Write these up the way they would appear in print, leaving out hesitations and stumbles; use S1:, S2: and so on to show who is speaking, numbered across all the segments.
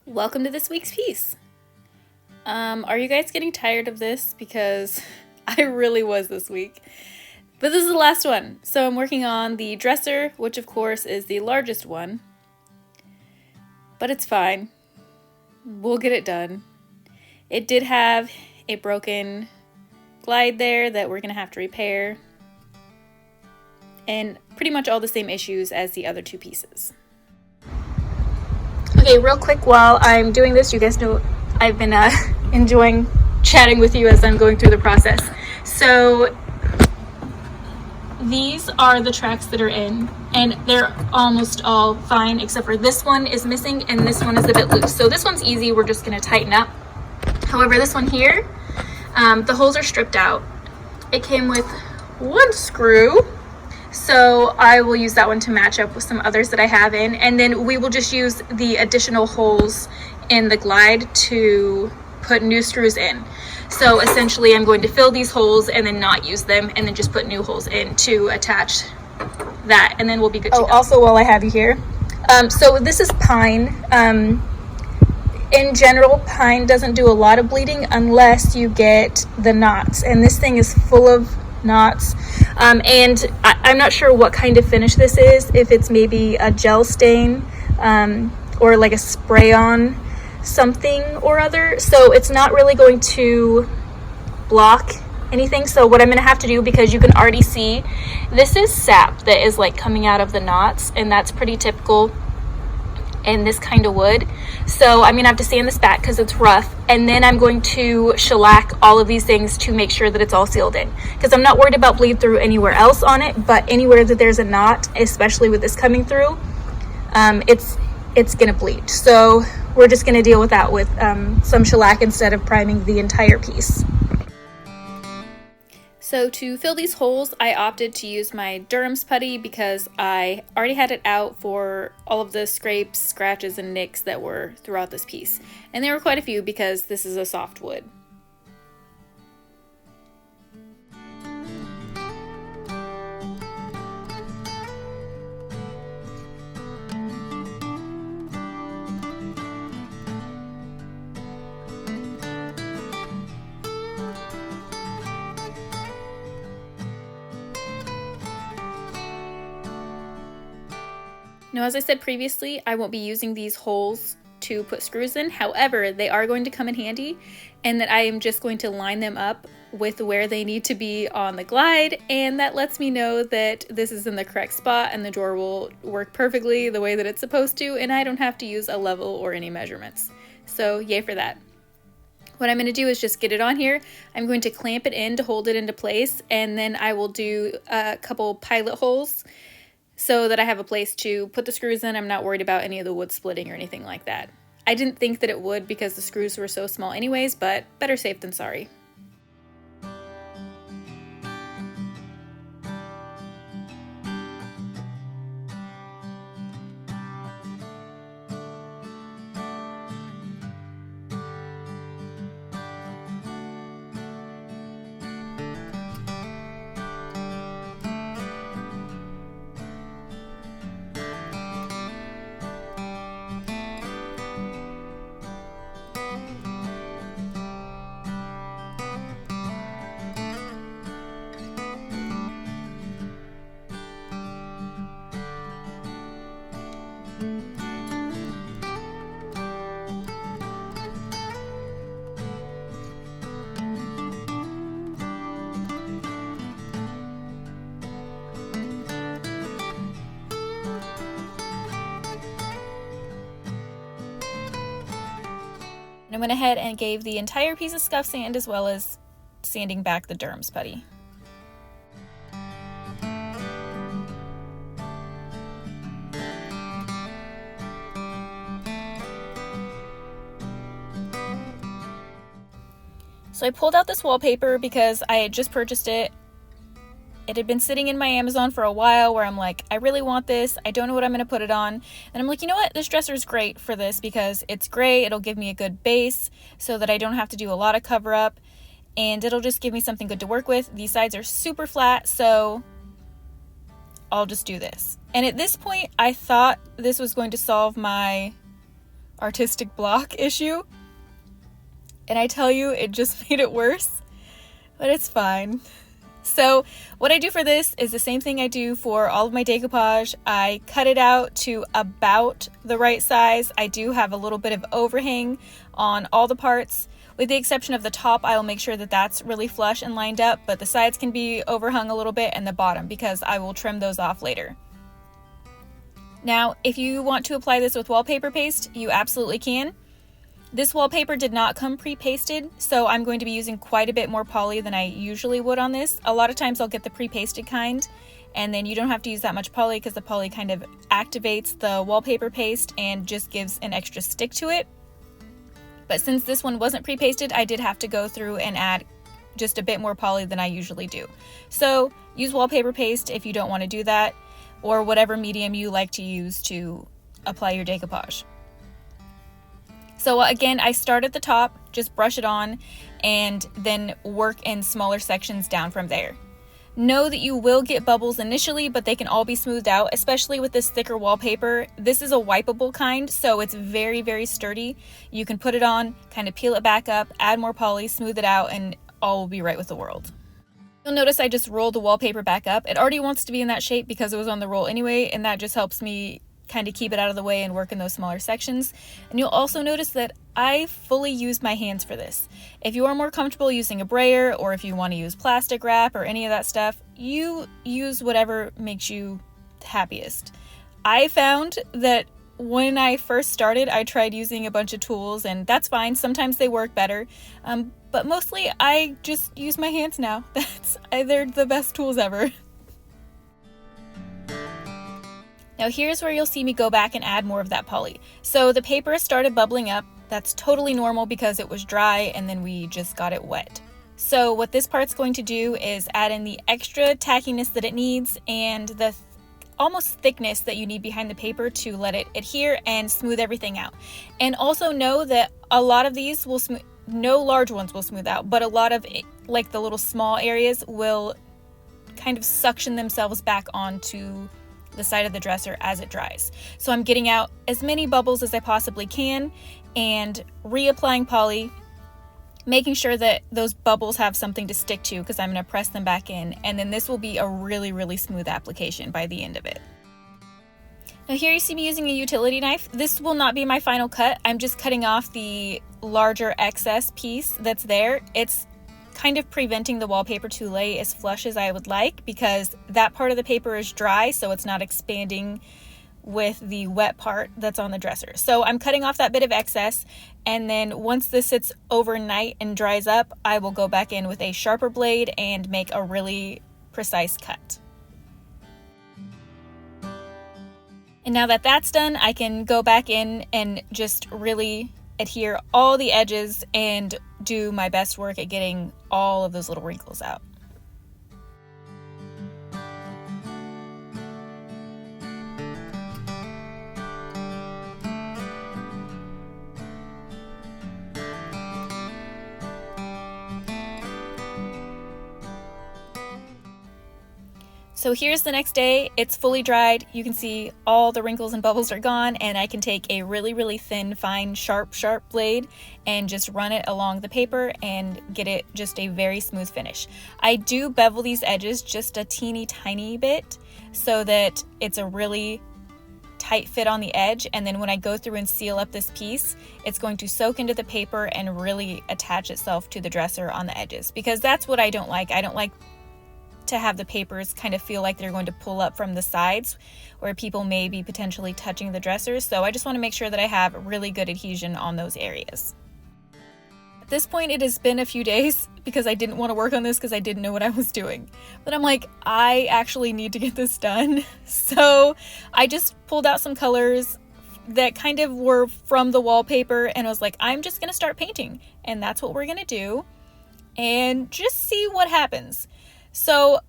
S1: Welcome to this week's piece. Are you guys getting tired of this? Because I really was this week. But this is the last one. So I'm working on the dresser, which of course is the largest one. But it's fine. We'll get it done. It did have a broken glide there that we're going to have to repair. And pretty much all the same issues as the other two pieces. Okay, real quick while I'm doing this, you guys know I've been enjoying chatting with you as I'm going through the process. So these are the tracks that are in, and they're almost all fine except for this one is missing and this one is a bit loose. So this one's easy, we're just going to tighten up. However, this one here, the holes are stripped out. It came with one screw, so I will use that one to match up with some others that I have in, and then we will just use the additional holes in the glide to put new screws in. So essentially I'm going to fill these holes and then not use them and then just put new holes in to attach that, and then we'll be good to go. Also, while I have you here, so this is pine. In general, pine doesn't do a lot of bleeding unless you get the knots, and this thing is full of knots. And I'm not sure what kind of finish this is, if it's maybe a gel stain or like a spray on something or other, so it's not really going to block anything. So what I'm going to have to do, because you can already see this is sap that is like coming out of the knots, and that's pretty typical in this kind of wood, so I'm gonna have to sand this back because it's rough, and then I'm going to shellac all of these things to make sure that it's all sealed in, because I'm not worried about bleed through anywhere else on it, but anywhere that there's a knot, especially with this coming through, it's gonna bleed. So we're just gonna deal with that with some shellac instead of priming the entire piece. So to fill these holes, I opted to use my Durham's putty because I already had it out for all of the scrapes, scratches, and nicks that were throughout this piece. And there were quite a few because this is a soft wood. Now, as I said previously, I won't be using these holes to put screws in. However, they are going to come in handy, and that I am just going to line them up with where they need to be on the glide, and that lets me know that this is in the correct spot and the drawer will work perfectly the way that it's supposed to, and I don't have to use a level or any measurements. So yay for that. What I'm going to do is just get it on here. I'm going to clamp it in to hold it into place, and then I will do a couple pilot holes so that I have a place to put the screws in. I'm not worried about any of the wood splitting or anything like that. I didn't think that it would because the screws were so small anyways, but better safe than sorry. I went ahead and gave the entire piece of scuff sand as well as sanding back the Durham's putty. So I pulled out this wallpaper because I had just purchased it. It had been sitting in my Amazon for a while where I'm like, I really want this. I don't know what I'm going to put it on. And I'm like, you know what? This dresser is great for this because it's gray. It'll give me a good base so that I don't have to do a lot of cover up. And it'll just give me something good to work with. These sides are super flat, so I'll just do this. And at this point, I thought this was going to solve my artistic block issue. And I tell you, it just made it worse, but it's fine. So what I do for this is the same thing I do for all of my decoupage. I cut it out to about the right size. I do have a little bit of overhang on all the parts. With the exception of the top, I will make sure that that's really flush and lined up, but the sides can be overhung a little bit and the bottom, because I will trim those off later. Now, if you want to apply this with wallpaper paste, you absolutely can. This wallpaper did not come pre-pasted, so I'm going to be using quite a bit more poly than I usually would on this. A lot of times I'll get the pre-pasted kind, and then you don't have to use that much poly because the poly kind of activates the wallpaper paste and just gives an extra stick to it. But since this one wasn't pre-pasted, I did have to go through and add just a bit more poly than I usually do. So use wallpaper paste if you don't want to do that, or whatever medium you like to use to apply your decoupage. So again, I start at the top, just brush it on, and then work in smaller sections down from there. Know that you will get bubbles initially, but they can all be smoothed out, especially with this thicker wallpaper. This is a wipeable kind, so it's very, very sturdy. You can put it on, kind of peel it back up, add more poly, smooth it out, and all will be right with the world. You'll notice I just rolled the wallpaper back up. It already wants to be in that shape because it was on the roll anyway, and that just helps me kind of keep it out of the way and work in those smaller sections. And you'll also notice that I fully use my hands for this. If you are more comfortable using a brayer, or if you want to use plastic wrap or any of that stuff, you use whatever makes you happiest. I found that when I first started, I tried using a bunch of tools, and that's fine. Sometimes they work better, but mostly I just use my hands now. They're the best tools ever. Now here's where you'll see me go back and add more of that poly. So the paper started bubbling up. That's totally normal because it was dry and then we just got it wet. So what this part's going to do is add in the extra tackiness that it needs and the almost thickness that you need behind the paper to let it adhere and smooth everything out. And also know that a lot of these will smooth, no large ones will smooth out, but a lot of like the little small areas will kind of suction themselves back onto the side of the dresser as it dries. So I'm getting out as many bubbles as I possibly can and reapplying poly, making sure that those bubbles have something to stick to because I'm going to press them back in, and then this will be a really, really smooth application by the end of it. Now here you see me using a utility knife. This will not be my final cut. I'm just cutting off the larger excess piece that's there. It's kind of preventing the wallpaper to lay as flush as I would like because that part of the paper is dry, so it's not expanding with the wet part that's on the dresser. So I'm cutting off that bit of excess, and then once this sits overnight and dries up, I will go back in with a sharper blade and make a really precise cut. And now that that's done, I can go back in and just really adhere all the edges and do my best work at getting all of those little wrinkles out. So here's the next day. It's fully dried. You can see all the wrinkles and bubbles are gone, and I can take a really, really thin, fine, sharp blade and just run it along the paper and get it just a very smooth finish. I do bevel these edges just a teeny tiny bit so that it's a really tight fit on the edge, and then when I go through and seal up this piece, it's going to soak into the paper and really attach itself to the dresser on the edges, because that's what I don't like. I don't like to have the papers kind of feel like they're going to pull up from the sides where people may be potentially touching the dressers. So I just want to make sure that I have really good adhesion on those areas. At this point, it has been a few days because I didn't want to work on this because I didn't know what I was doing. But I'm like, I actually need to get this done. So I just pulled out some colors that kind of were from the wallpaper and I was like, I'm just going to start painting. And that's what we're going to do and just see what happens. So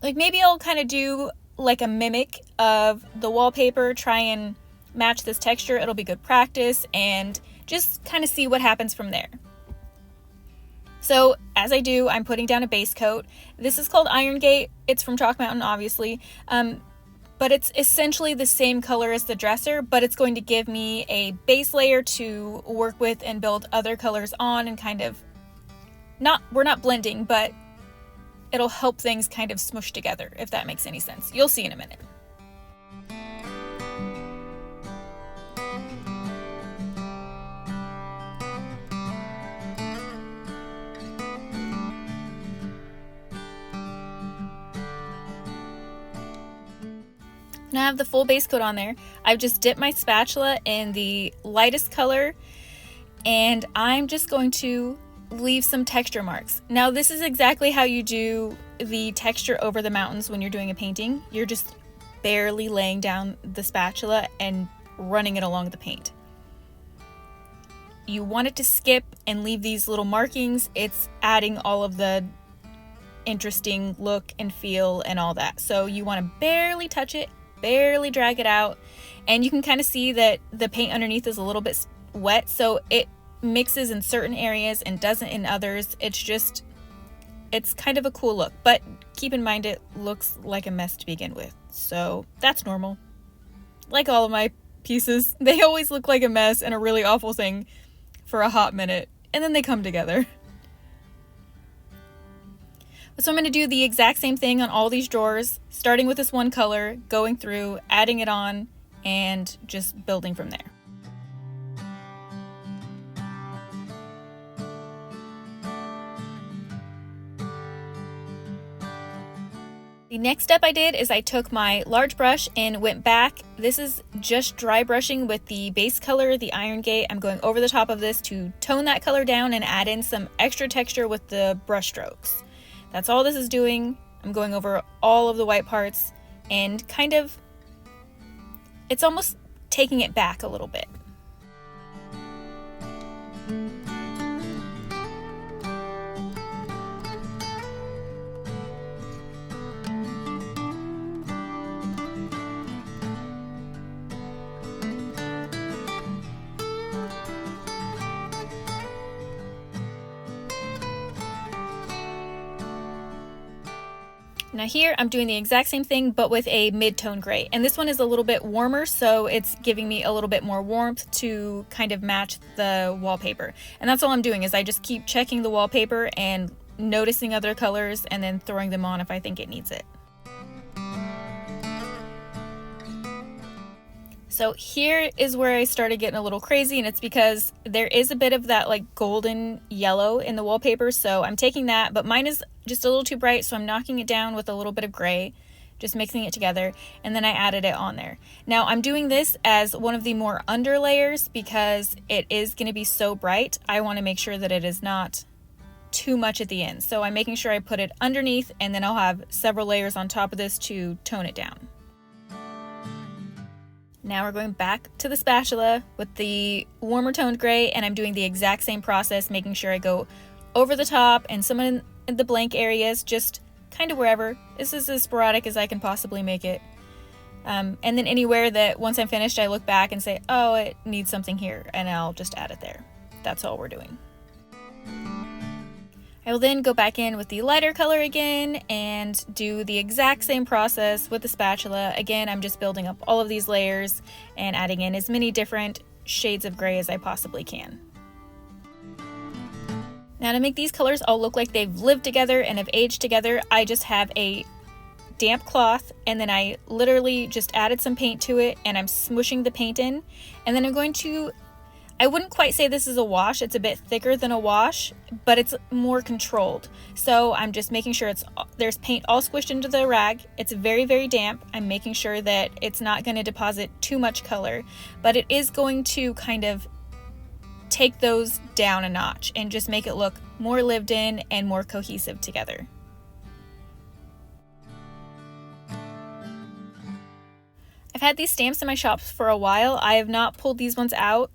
S1: like maybe I'll kind of do like a mimic of the wallpaper, try and match this texture. It'll be good practice and just kind of see what happens from there. So as I do, I'm putting down a base coat. This is called Iron Gate. It's from Chalk Mountain, obviously. but it's essentially the same color as the dresser, but it's going to give me a base layer to work with and build other colors on, and kind of we're not blending, but it'll help things kind of smush together, if that makes any sense. You'll see in a minute. Now I have the full base coat on there. I've just dipped my spatula in the lightest color, and I'm just going to leave some texture marks. Now this is exactly how you do the texture over the mountains when you're doing a painting. You're just barely laying down the spatula and running it along the paint. You want it to skip and leave these little markings. It's adding all of the interesting look and feel and all that. So you want to barely touch it, barely drag it out, and you can kind of see that the paint underneath is a little bit wet, so it mixes in certain areas and doesn't in others. It's kind of a cool look, but keep in mind it looks like a mess to begin with, so that's normal. Like all of my pieces, they always look like a mess and a really awful thing for a hot minute, and then they come together. So I'm going to do the exact same thing on all these drawers, starting with this one color, going through, adding it on, and just building from there. The next step I did is I took my large brush and went back. This is just dry brushing with the base color, the Iron Gate. I'm going over the top of this to tone that color down and add in some extra texture with the brush strokes. That's all this is doing. I'm going over all of the white parts and kind of, it's almost taking it back a little bit. Now here I'm doing the exact same thing, but with a mid-tone gray, and this one is a little bit warmer, so it's giving me a little bit more warmth to kind of match the wallpaper. And that's all I'm doing, is I just keep checking the wallpaper and noticing other colors and then throwing them on if I think it needs it. So here is where I started getting a little crazy, and it's because there is a bit of that like golden yellow in the wallpaper, so I'm taking that, but mine is just a little too bright, so I'm knocking it down with a little bit of gray, just mixing it together, and then I added it on there. Now I'm doing this as one of the more under layers because it is going to be so bright. I want to make sure that it is not too much at the end, so I'm making sure I put it underneath, and then I'll have several layers on top of this to tone it down. Now we're going back to the spatula with the warmer toned gray, and I'm doing the exact same process, making sure I go over the top and some in the blank areas, just kind of wherever. This is as sporadic as I can possibly make it. And then anywhere that once I'm finished, I look back and say, oh, it needs something here, and I'll just add it there. That's all we're doing. I will then go back in with the lighter color again and do the exact same process with the spatula. Again, I'm just building up all of these layers and adding in as many different shades of gray as I possibly can. Now to make these colors all look like they've lived together and have aged together, I just have a damp cloth, and then I literally just added some paint to it, and I'm smushing the paint in, and then I'm going to, I wouldn't quite say this is a wash, it's a bit thicker than a wash, but it's more controlled. So I'm just making sure there's paint all squished into the rag. It's very, very damp. I'm making sure that it's not going to deposit too much color, but it is going to kind of take those down a notch and just make it look more lived in and more cohesive together. I've had these stamps in my shop for a while. I have not pulled these ones out.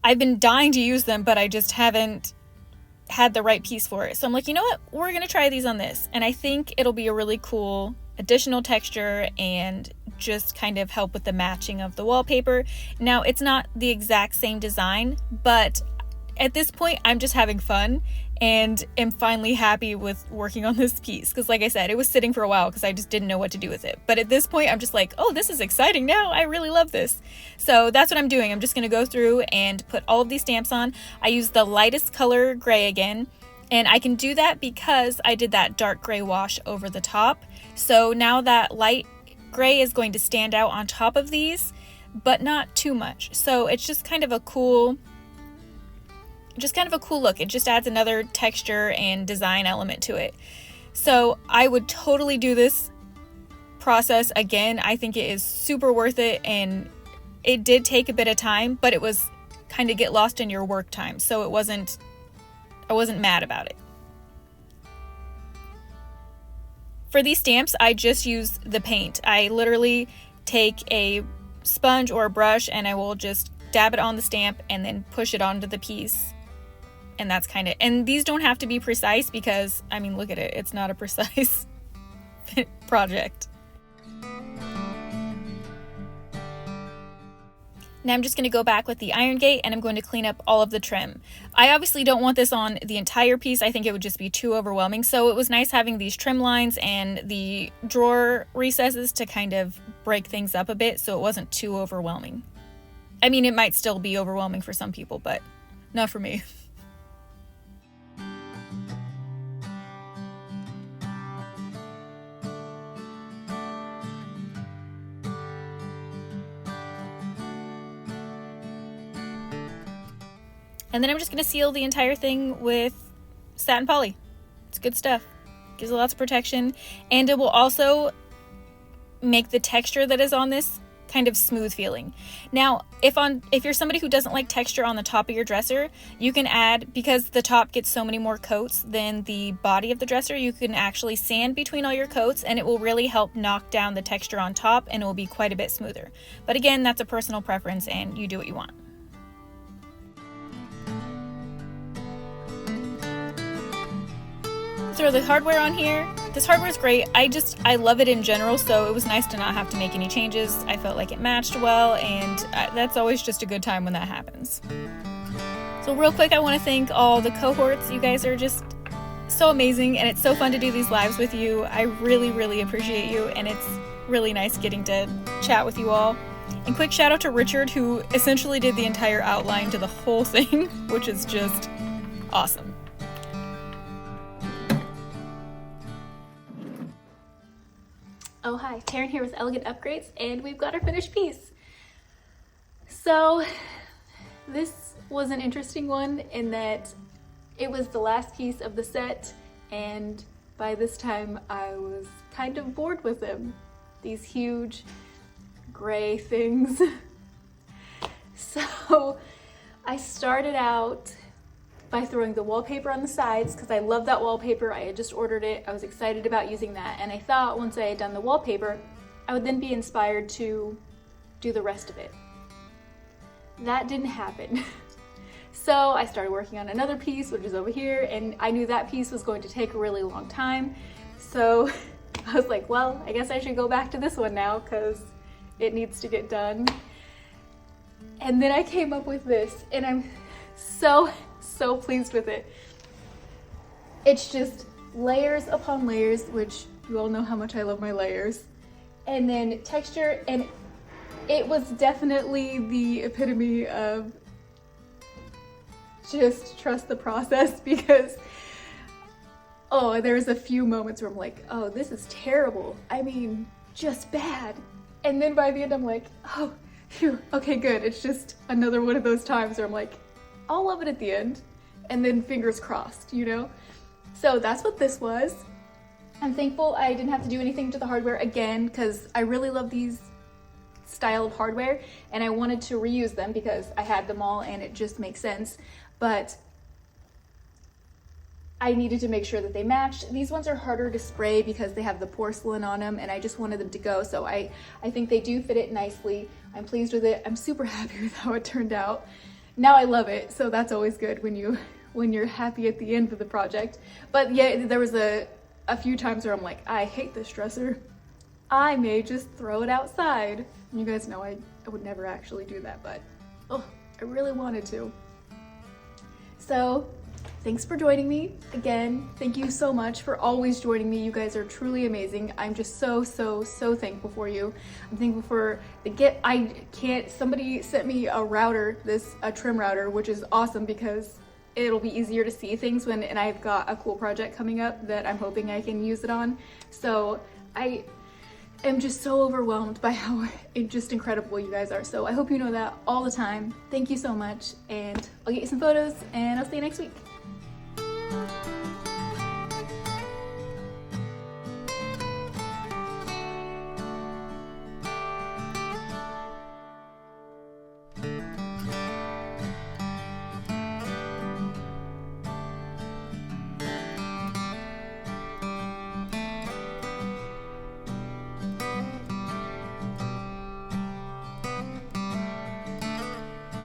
S1: I've been dying to use them, but I just haven't had the right piece for it. So I'm like, you know what? We're going to try these on this. And I think it'll be a really cool additional texture and just kind of help with the matching of the wallpaper. Now, it's not the exact same design, but at this point, I'm just having fun. and am finally happy with working on this piece. Because like I said, it was sitting for a while because I just didn't know what to do with it. But at this point, I'm just like, oh, this is exciting now. I really love this. So that's what I'm doing. I'm just going to go through and put all of these stamps on. I use the lightest color gray again. And I can do that because I did that dark gray wash over the top. So now that light gray is going to stand out on top of these, but not too much. So it's just kind of a cool look. It just adds another texture and design element to it. So I would totally do this process again. I think it is super worth it, and it did take a bit of time, but it was kind of get lost in your work time. So I wasn't mad about it. For these stamps, I just use the paint. I literally take a sponge or a brush and I will just dab it on the stamp and then push it onto the piece. And that's kind of, and these don't have to be precise because, I mean, look at it. It's not a precise project. Now I'm just going to go back with the iron gate and I'm going to clean up all of the trim. I obviously don't want this on the entire piece. I think it would just be too overwhelming. So it was nice having these trim lines and the drawer recesses to kind of break things up a bit so it wasn't too overwhelming. I mean, it might still be overwhelming for some people, but not for me. And then I'm just going to seal the entire thing with satin poly. It's good stuff. Gives it lots of protection. And it will also make the texture that is on this kind of smooth feeling. Now, if you're somebody who doesn't like texture on the top of your dresser, you can add, because the top gets so many more coats than the body of the dresser, you can actually sand between all your coats and it will really help knock down the texture on top and it will be quite a bit smoother. But again, that's a personal preference and you do what you want. Throw the hardware on here. This hardware is great. I love it in general, so it was nice to not have to make any changes. I felt like it matched well, and that's always just a good time when that happens. So real quick, I want to thank all the cohorts. You guys are just so amazing, and it's so fun to do these lives with you. I really, really appreciate you, and it's really nice getting to chat with you all. And quick shout out to Richard, who essentially did the entire outline to the whole thing, which is just awesome. Oh hi, Taryn here with Elegant Upgrades, and we've got our finished piece. So this was an interesting one in that it was the last piece of the set, and by this time I was kind of bored with them. These huge gray things. So I started out by throwing the wallpaper on the sides because I love that wallpaper. I had just ordered it. I was excited about using that, and I thought once I had done the wallpaper, I would then be inspired to do the rest of it. That didn't happen. So I started working on another piece, which is over here, and I knew that piece was going to take a really long time. So I was like, well, I guess I should go back to this one now because it needs to get done. And then I came up with this, and I'm so pleased with it. It's just layers upon layers, which you all know how much I love my layers, and then texture, and it was definitely the epitome of just trust the process, because there's a few moments where I'm like, oh, this is terrible. I mean, just bad. And then by the end I'm like, oh, phew, okay, good. It's just another one of those times where I'm like, I'll love it at the end, and then fingers crossed, you know? So that's what this was. I'm thankful I didn't have to do anything to the hardware again, because I really love these style of hardware, and I wanted to reuse them because I had them all and it just makes sense. But I needed to make sure that they matched. These ones are harder to spray because they have the porcelain on them, and I just wanted them to go. So I think they do fit it nicely. I'm pleased with it. I'm super happy with how it turned out. Now I love it, so that's always good when you're happy at the end of the project. But yeah, there was a few times where I'm like, I hate this dresser. I may just throw it outside. And you guys know I would never actually do that, but I really wanted to. So
S2: thanks for joining me again. Thank you so much for always joining me. You guys are truly amazing. I'm just so thankful for you. I'm thankful for somebody sent me a router, a trim router, which is awesome because it'll be easier to see things and I've got a cool project coming up that I'm hoping I can use it on. So I am just so overwhelmed by how just incredible you guys are. So I hope you know that all the time. Thank you so much, and I'll get you some photos and I'll see you next week.